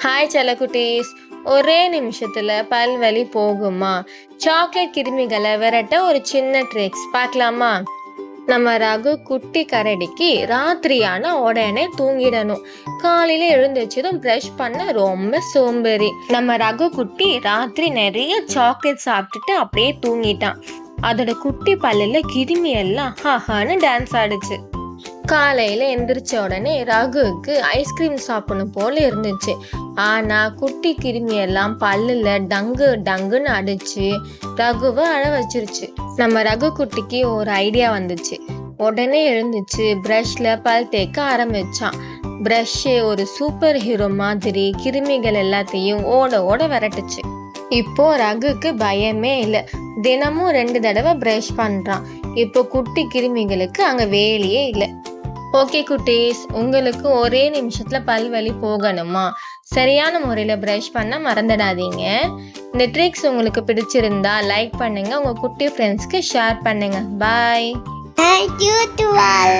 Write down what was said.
Hi செல்லக்குட்டீஸ். ஒரே நிமிஷத்துல பல்வலி போகுமா? சாக்லேட் கிருமிகளை விரட்ட ஒரு சின்ன ட்ரிக்ஸ் பார்க்கலாமா? நம்ம ரகு குட்டி கரடிக்கு ராத்திரியான உடனே தூங்கிடணும். காலையில எழுந்திரிச்சதும் ப்ரஷ் பண்ண ரொம்ப சோம்பேறி. நம்ம ரகு குட்டி ராத்திரி நிறைய சாக்லேட் சாப்பிட்டுட்டு அப்படியே தூங்கிட்டான். அதோட குட்டி பல்லுல கிருமி எல்லாம் ஹாஹான்னு டான்ஸ் ஆடுச்சு. காலையில எந்திரிச்ச உடனே ரகுவுக்கு ஐஸ்கிரீம் சாப்பிடணும் போல இருந்துச்சு. ஆனா குட்டி கிருமி எல்லாம் பல்லுல டங்கு டங்குன்னு அடிச்சு ரகுவை அழ வச்சிருச்சு. நம்ம ரகு குட்டிக்கு ஒரு ஐடியா வந்துச்சு. உடனே எழுந்துச்சு பிரஷ்ல பல் தேய்க்க ஆரம்பிச்சான். பிரஷ் ஒரு சூப்பர் ஹீரோ மாதிரி கிருமிகள் எல்லாத்தையும் ஓட ஓட விரட்டுச்சு. இப்போ ரகுக்கு பயமே இல்லை. தினமும் 2 தடவை பிரஷ் பண்றான். இப்போ குட்டி கிருமிகளுக்கு அங்க வேலையே இல்லை. ஓகே குட்டீஸ், உங்களுக்கு ஒரே நிமிஷத்துல பல்வலி போகணுமா? சரியான முறையில பிரஷ் பண்ண மறந்துடாதீங்க. இந்த ட்ரிக்ஸ் உங்களுக்கு பிடிச்சிருந்தா லைக் பண்ணுங்க, உங்க குட்டி ஃப்ரெண்ட்ஸ்க்கு ஷேர் பண்ணுங்க. பாய். Thank you to all.